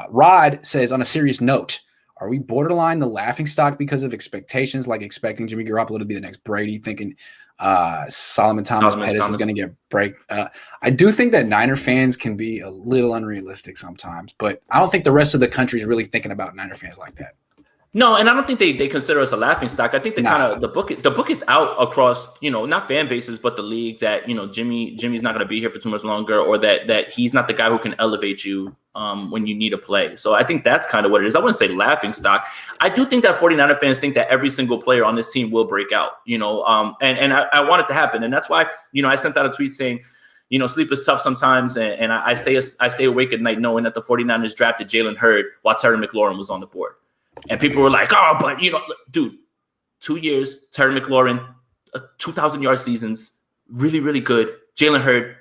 Rod says, on a serious note, are we borderline the laughing stock because of expectations, like expecting Jimmy Garoppolo to be the next Brady, thinking Solomon Thomas Pettis was going to get break? I do think that Niner fans can be a little unrealistic sometimes, but I don't think the rest of the country is really thinking about Niner fans like that. No, and I don't think they consider us a laughing stock. I think the book is out across, not fan bases, but the league, that, Jimmy's not going to be here for too much longer, or that he's not the guy who can elevate you when you need a play. So I think that's kind of what it is. I wouldn't say laughing stock. I do think that 49er fans think that every single player on this team will break out, and I want it to happen. And that's why, I sent out a tweet saying, sleep is tough sometimes, and I stay awake at night knowing that the 49ers drafted Jalen Hurd while Terry McLaurin was on the board. And people were like, oh, but, dude, 2 years, Terry McLaurin, 2,000-yard seasons, really, really good. Jalen Hurd,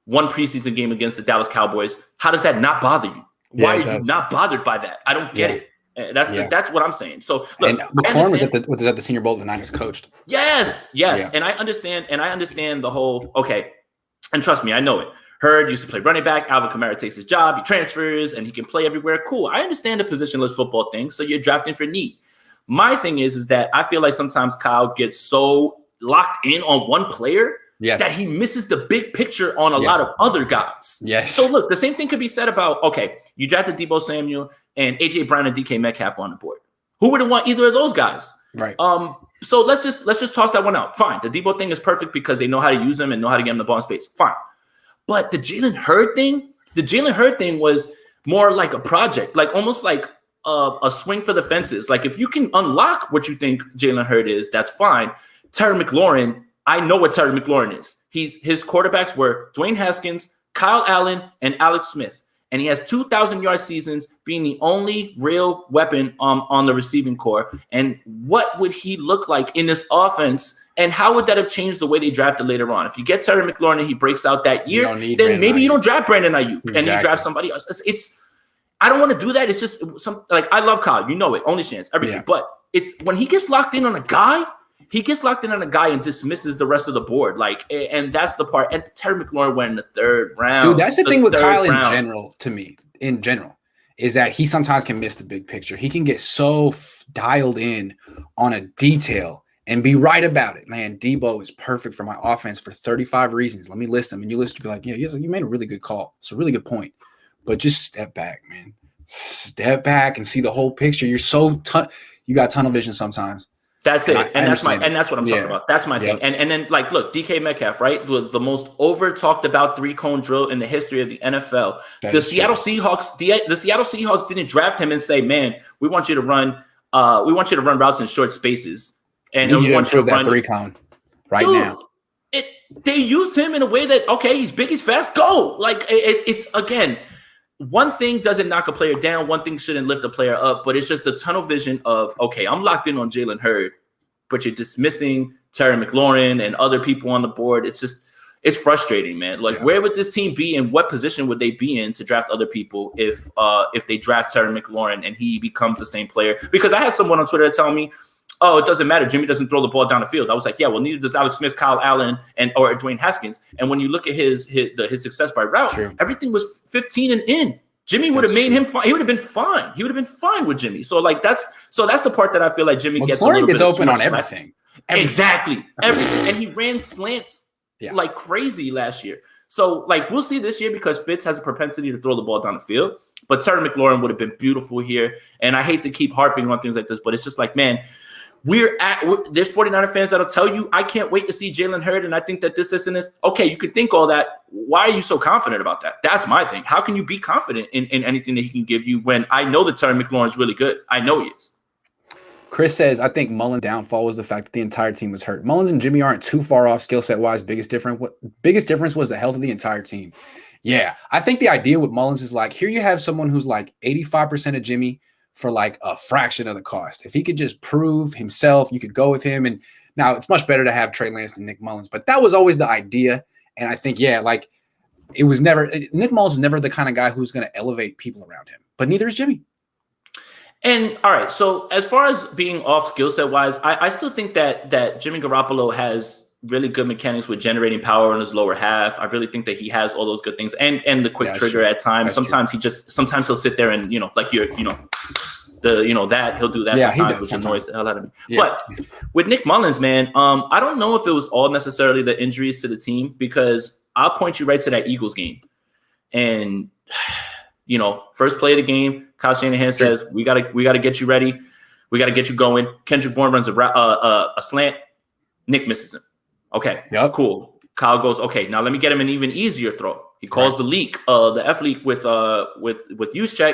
1 preseason game against the Dallas Cowboys. How does that not bother you? Why are you not bothered by that? I don't get it. That's what I'm saying. So, look, and McLaurin was at the Senior Bowl the Niners coached. Yes. Yeah. And I understand the whole, okay, and trust me, I know it. Hurd used to play running back. Alvin Kamara takes his job. He transfers, and he can play everywhere. Cool. I understand the positionless football thing, so you're drafting for need. My thing is that I feel like sometimes Kyle gets so locked in on one player that he misses the big picture on a lot of other guys. Yes. So, look, the same thing could be said about, okay, you drafted Deebo Samuel and A.J. Brown and DK Metcalf on the board. Who wouldn't want either of those guys? Right. So let's just toss that one out. Fine. The Deebo thing is perfect because they know how to use him and know how to get him the ball in space. Fine. But the Jalen Hurd thing was more like a project, like almost like a swing for the fences. Like, if you can unlock what you think Jalen Hurd is, that's fine. Terry McLaurin, I know what Terry McLaurin is. His quarterbacks were Dwayne Haskins, Kyle Allen, and Alex Smith. And he has 2,000-yard seasons, being the only real weapon on the receiving core. And what would he look like in this offense? And how would that have changed the way they drafted later on? If you get Terry McLaurin and he breaks out that year, then maybe you don't draft Brandon Ayuk and you draft somebody else. I don't want to do that. It's just I love Kyle. You know it. Only chance, everything. Yeah. But it's when he gets locked in on a guy, and dismisses the rest of the board. And that's the part. And Terry McLaurin went in the 3rd round. Dude, that's the thing with Kyle in general, is that he sometimes can miss the big picture. He can get so dialed in on a detail and be right about it. Man, Deebo is perfect for my offense for 35 reasons. Let me list them. And you listen to be like, yeah, you made a really good call. It's a really good point. But just step back, man. Step back and see the whole picture. You're you got tunnel vision sometimes. That's it. And that's what I'm talking about. That's my thing. And then, look, DK Metcalf, right? The most over talked about 3-cone drill in the history of the NFL. The Seattle Seahawks didn't draft him and say, man, we want you to run routes in short spaces. And we want you to run 3-cone right now. They used him in a way that, okay, he's big, he's fast, go. It's again, one thing doesn't knock a player down. One thing shouldn't lift a player up, but it's just the tunnel vision of, okay, I'm locked in on Jalen Hurd. but you're dismissing Terry McLaurin and other people on the board. It's frustrating, man. Like, where would this team be, and what position would they be in to draft other people if they draft Terry McLaurin and he becomes the same player? Because I had someone on Twitter telling me, oh, it doesn't matter, Jimmy doesn't throw the ball down the field. I was like, yeah, well, neither does Alex Smith, Kyle Allen, or Dwayne Haskins. And when you look at his success by route, everything was 15 and in. Jimmy would have made him fine. He would have been fine. He would have been fine with Jimmy. So like that's the part that I feel like Jimmy gets a little bit open on everything. Exactly. Everything. And he ran slants like crazy last year. So like we'll see this year because Fitz has a propensity to throw the ball down the field. But Terry McLaurin would have been beautiful here. And I hate to keep harping on things like this, but it's just like, man, there's 49er fans that'll tell you, I can't wait to see Jalen Hurd, and I think that this, and this. Okay, you could think all that. Why are you so confident about that? That's my thing. How can you be confident in anything that he can give you when I know that Terry McLaurin is really good? I know he is. Chris says, I think Mullins' downfall was the fact that the entire team was hurt. Mullins and Jimmy aren't too far off skill set wise. Biggest difference was the health of the entire team. Yeah, I think the idea with Mullins is like, here you have someone who's like 85% of Jimmy for like a fraction of the cost. If he could just prove himself, you could go with him. And now it's much better to have Trey Lance than Nick Mullins, but that was always the idea. And I think, like Nick Mullins was never the kind of guy who's going to elevate people around him, but neither is Jimmy. And all right, so as far as being off skill set wise, I still think that Jimmy Garoppolo has really good mechanics with generating power in his lower half. I really think that he has all those good things and the quick trigger at times. Sometimes he'll sit there and like that he'll do that sometimes, which annoys the hell out of me. Yeah. But with Nick Mullins, man, I don't know if it was all necessarily the injuries to the team, because I'll point you right to that Eagles game. And first play of the game, Kyle Shanahan says, we gotta get you ready. We gotta get you going. Kendrick Bourne runs a slant. Nick misses him. Okay, cool. Kyle goes, okay, now let me get him an even easier throw. He calls the leak, the F leak with Juszczyk,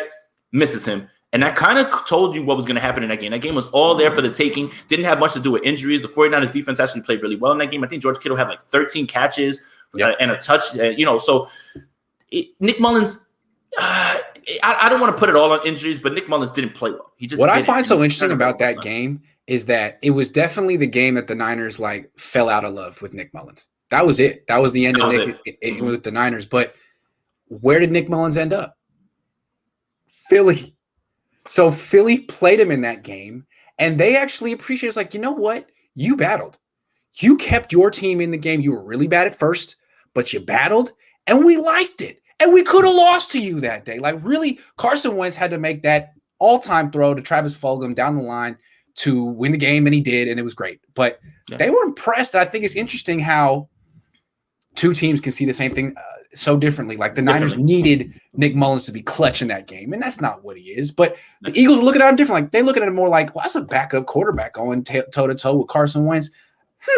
misses him. And that kind of told you what was going to happen in that game. That game was all there for the taking. Didn't have much to do with injuries. The 49ers defense actually played really well in that game. I think George Kittle had like 13 catches and a touch. So Nick Mullins, I don't want to put it all on injuries, but Nick Mullins didn't play well. What I find so interesting about that game is that it was definitely the game that the Niners like fell out of love with Nick Mullins. That was it. That was the end of Nick with the Niners. But where did Nick Mullins end up? Philly. So Philly played him in that game, and they actually appreciated it. It's like, you know what? You battled. You kept your team in the game. You were really bad at first, but you battled, and we liked it. And we could have lost to you that day. Like, really, Carson Wentz had to make that all-time throw to Travis Fulgham down the line to win the game, and he did, and it was great. But they were impressed. I think it's interesting how two teams can see the same thing so differently. Like the Niners needed Nick Mullins to be clutch in that game, and that's not what he is. But the Eagles were looking at him different. Like they look at him more like, well, that's a backup quarterback going toe-to-toe with Carson Wentz.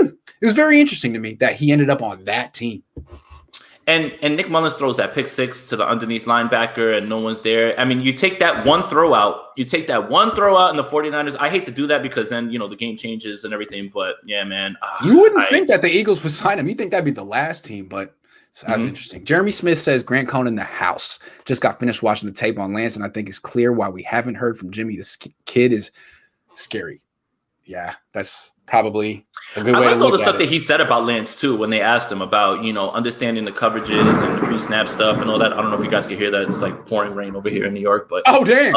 It was very interesting to me that he ended up on that team. And Nick Mullins throws that pick six to the underneath linebacker and no one's there. I mean, you take that one throw out. You take that one throw out in the 49ers. I hate to do that because then, the game changes and everything. But, yeah, man. You wouldn't think that the Eagles would sign him. You think that'd be the last team, but that's interesting. Jeremy Smith says Grant Cohn in the house. Just got finished watching the tape on Lance, and I think it's clear why we haven't heard from Jimmy. This kid is scary. Yeah, that's probably a good way to look at it. I like all the stuff that he said about Lance, too, when they asked him about, understanding the coverages and the pre-snap stuff and all that. I don't know if you guys can hear that. It's like pouring rain over here in New York. But oh, damn.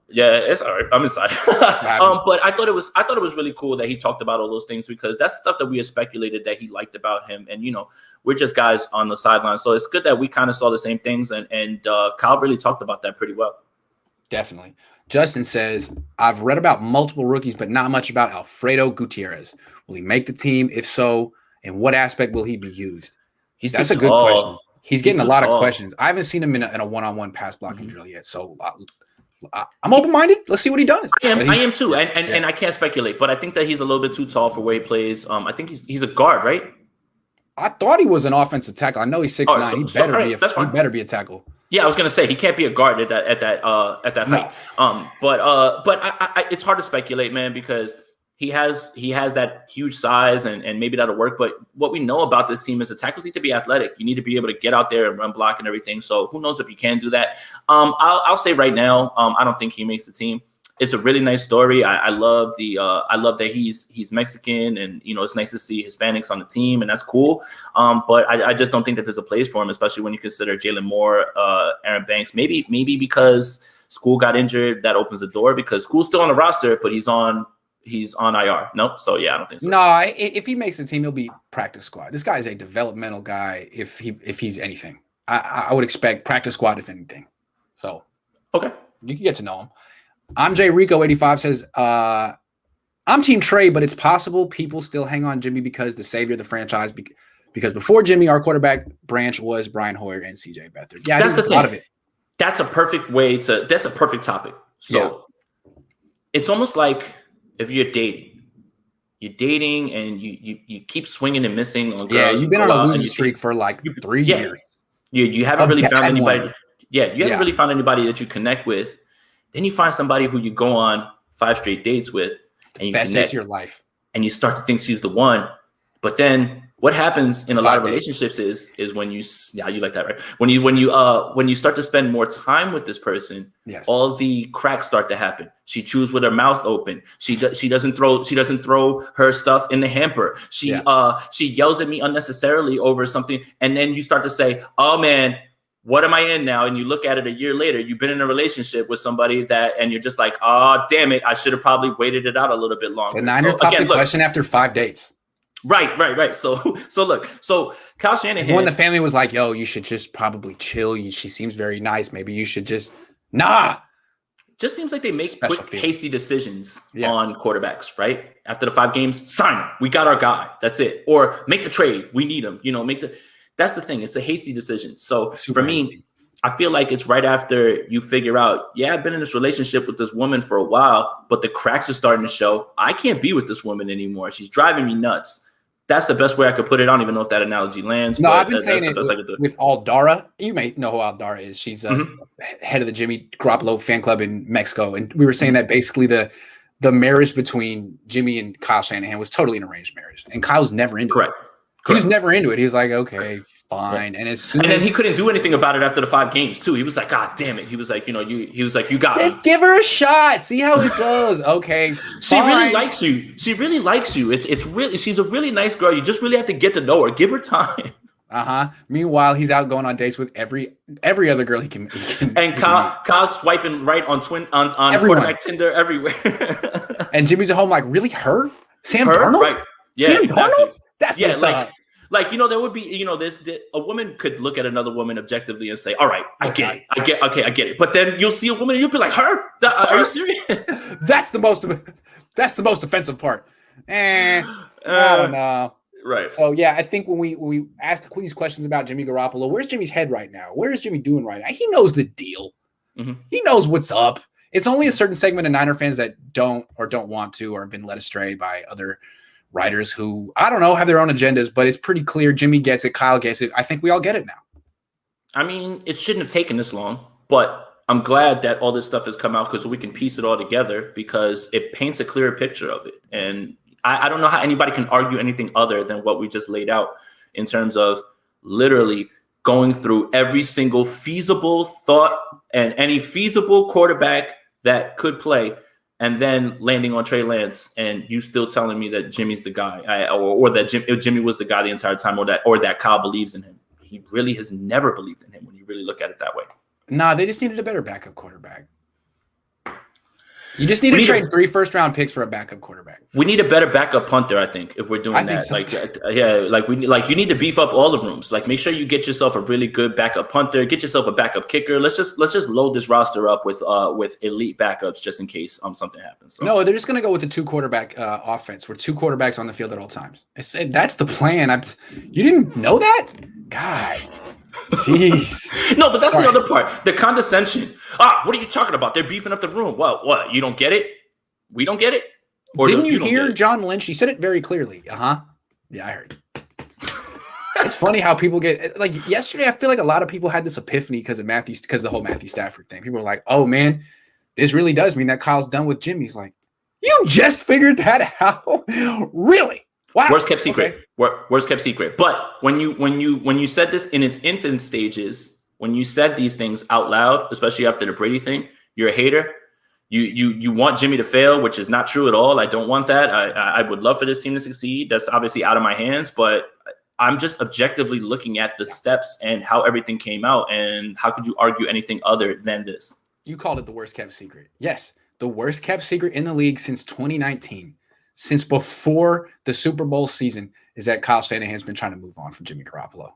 Yeah, it's all right. I'm inside. But I thought it was really cool that he talked about all those things because that's stuff that we had speculated that he liked about him. And, we're just guys on the sideline. So it's good that we kind of saw the same things. And Kyle really talked about that pretty well. Definitely. Justin says, I've read about multiple rookies, but not much about Alfredo Gutierrez. Will he make the team? If so, in what aspect will he be used? That's a good question. He's getting a lot of questions. I haven't seen him in a one-on-one pass blocking drill yet. So I'm open-minded. Let's see what he does. I am too. And I can't speculate, but I think that he's a little bit too tall for where he plays. I think he's a guard, right? I thought he was an offensive tackle. I know he's 6'9". He better be a tackle. Yeah, I was gonna say he can't be a guard at that height. But it's hard to speculate, man, because he has that huge size and maybe that'll work. But what we know about this team is the tackles need to be athletic. You need to be able to get out there and run block and everything. So who knows if you can do that? I'll say right now, I don't think he makes the team. It's a really nice story. I love that he's Mexican, and it's nice to see Hispanics on the team, and that's cool. But I just don't think that there's a place for him, especially when you consider Jalen Moore, Aaron Banks. Maybe because School got injured, that opens the door, because School's still on the roster, but he's on IR. Nope. So yeah, I don't think so. No, if he makes the team, he'll be practice squad. This guy is a developmental guy. If he's anything, I would expect practice squad if anything. So okay, you can get to know him. I'm J Rico 85 says, I'm Team Trey, but it's possible people still hang on Jimmy because the savior of the franchise. Because before Jimmy, our quarterback branch was Brian Hoyer and CJ Beathard. Yeah, that's a lot of it. That's a perfect topic. So it's almost like if you're dating and you keep swinging and missing on girls. Yeah, you've been on a losing streak for like 3 years. You haven't really found anybody. One. Yeah, you haven't really found anybody that you connect with. Then you find somebody who you go on 5 straight dates with, and you best days of your life, and you start to think she's the one. But then what happens in a lot of relationships is when you like that, right? When you start to spend more time with this person, all the cracks start to happen. She chews with her mouth open. She doesn't throw her stuff in the hamper. She yells at me unnecessarily over something, and then you start to say, "Oh man, what am I in now?" And you look at it a year later, you've been in a relationship with somebody and you're just like, "Oh, damn it, I should have probably waited it out a little bit longer." The Niners popped the question after 5 dates. Right. So Kyle Shanahan. When the family was like, "Yo, you should just probably chill. She seems very nice. Maybe you should just nah." Just seems like they make quick, hasty decisions on quarterbacks, right? After the 5 games, sign him. We got our guy. That's it. Or make the trade. We need him. That's the thing. It's a hasty decision. So for me, I feel like it's right after you figure out, I've been in this relationship with this woman for a while, but the cracks are starting to show. I can't be with this woman anymore. She's driving me nuts. That's the best way I could put it. I don't even know if that analogy lands. No, I've been saying it with Aldara. You may know who Aldara is. She's head of the Jimmy Garoppolo fan club in Mexico. And we were saying that basically the marriage between Jimmy and Kyle Shanahan was totally an arranged marriage. And Kyle's never into it. He was never into it. He was like, okay, fine. And then he couldn't do anything about it after the 5 games too. He was like, God damn it. He was like, you got me. Give her a shot. See how it goes. Okay. She really likes you. It's really, she's a really nice girl. You just really have to get to know her. Give her time. Meanwhile, he's out going on dates with every other girl he can. And Kyle's swiping right on quarterback Tinder everywhere. And Jimmy's at home like, really, her? Sam Darnold? Right. Yeah, Sam exactly. Darnold? That's messed up. There would be, a woman could look at another woman objectively and say, all right, I get it. But then you'll see a woman and you'll be like, her? Are you serious? That's the most offensive part. I don't know. Right. So, I think when we ask these questions about Jimmy Garoppolo, where's Jimmy's head right now? Where is Jimmy doing right now? He knows the deal. Mm-hmm. He knows what's up. It's only a certain segment of Niner fans that don't want to or have been led astray by other writers who, I don't know, have their own agendas, but it's pretty clear Jimmy gets it, Kyle gets it. I think we all get it now. I mean, it shouldn't have taken this long, but I'm glad that all this stuff has come out because we can piece it all together because it paints a clearer picture of it. And I don't know how anybody can argue anything other than what we just laid out in terms of literally going through every single feasible thought and any feasible quarterback that could play, and then landing on Trey Lance, and you still telling me that Jimmy's the guy, or that Jimmy was the guy the entire time, or that Kyle believes in him. He really has never believed in him when you really look at it that way. Nah, they just needed a better backup quarterback. You just need to trade 3 first-round picks for a backup quarterback. We need a better backup punter, I think, if we're doing that. So you need to beef up all the rooms. Like, make sure you get yourself a really good backup punter, get yourself a backup kicker. Let's just load this roster up with elite backups just in case something happens. So. No, they're just gonna go with the 2 quarterback offense, where 2 quarterbacks on the field at all times. I said that's the plan. You didn't know that, God. Jeez. No, but that's the other part. The condescension. What are you talking about? They're beefing up the room. What? You don't get it? We don't get it? Or didn't you hear John Lynch? He said it very clearly. Yeah, I heard. It's funny how people get like yesterday. I feel like a lot of people had this epiphany because of the whole Matthew Stafford thing. People were like, "Oh man, this really does mean that Kyle's done with Jimmy." He's like, "You just figured that out? Really?" Wow. Worst kept secret. Okay. Worst kept secret. But when you said this in its infant stages, when you said these things out loud, especially after the Brady thing, you're a hater. You want Jimmy to fail, which is not true at all. I don't want that. I would love for this team to succeed. That's obviously out of my hands, but I'm just objectively looking at the steps and how everything came out. And how could you argue anything other than this? You called it the worst kept secret. Yes, the worst kept secret in the league since 2019, since before the Super Bowl season, is that Kyle Shanahan's been trying to move on from Jimmy Garoppolo.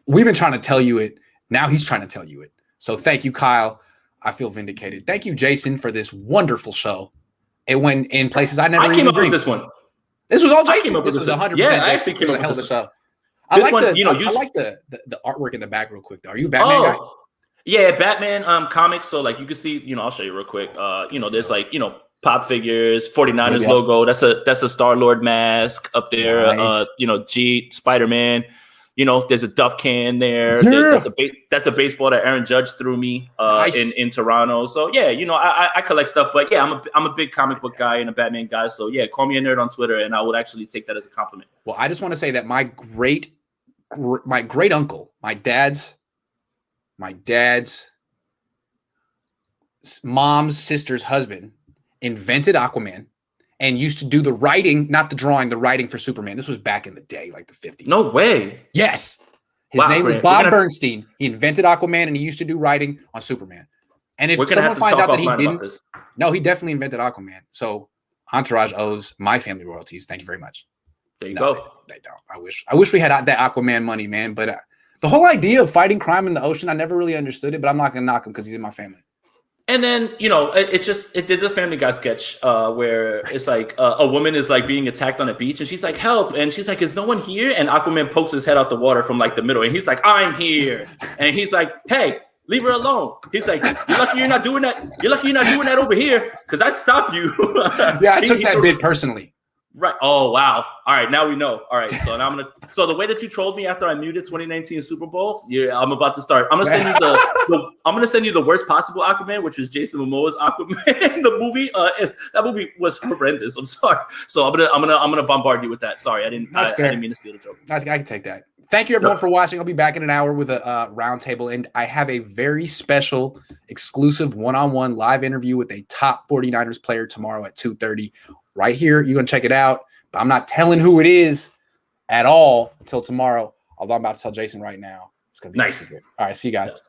We've been trying to tell you it. Now he's trying to tell you it. So thank you, Kyle. I feel vindicated. Thank you, Jason, for this wonderful show. It went in places I never even dreamed. This one. This was all Jason. This was 100%. Yeah, I actually came up with a hell of a show. I like the artwork in the back real quick though. Are you a Batman guy? Yeah, Batman comics. So like you can see, I'll show you real quick. There's like, pop figures, 49ers logo. That's a Star-Lord mask up there. Nice. Spider-Man. There's a Duff can there. Yeah. That's a baseball that Aaron Judge threw me Nice. in Toronto. So yeah, I collect stuff, but yeah, I'm a big comic book guy and a Batman guy. So yeah, call me a nerd on Twitter, and I would actually take that as a compliment. Well, I just want to say that my great uncle, my dad's mom's sister's husband, invented Aquaman. And used to do the writing, not the drawing, the writing for Superman. This was back in the day, like the 50s. No way. Yes. His name was Bob Bernstein. He invented Aquaman, and he used to do writing on Superman. And if someone finds out that he didn't, no, he definitely invented Aquaman. So Entourage owes my family royalties. Thank you very much. There you go. They don't. I wish we had that Aquaman money, man. But the whole idea of fighting crime in the ocean, I never really understood it. But I'm not going to knock him because he's in my family. And then, there's a Family Guy sketch where it's like a woman is like being attacked on a beach and she's like, help. And she's like, is no one here? And Aquaman pokes his head out the water from like the middle. And he's like, I'm here. And he's like, hey, leave her alone. He's like, you're lucky you're not doing that. You're lucky you're not doing that over here because I'd stop you. Yeah, I took that bit personally. Right. Oh, wow. All right. Now we know. All right. So the way that you trolled me after I muted 2019 Super Bowl, I'm about to start. I'm gonna send you the worst possible Aquaman, which was Jason Momoa's Aquaman. The movie, that movie was horrendous. I'm sorry. So I'm gonna bombard you with that. Sorry, I didn't mean to steal the joke. I can take that. Thank you everyone for watching. I'll be back in an hour with a roundtable, and I have a very special, exclusive one-on-one live interview with a top 49ers player tomorrow at 2:30. Right here, you're going to check it out, but I'm not telling who it is at all until tomorrow, although I'm about to tell Jason right now. It's going to be nice. All right, see you guys. Yes.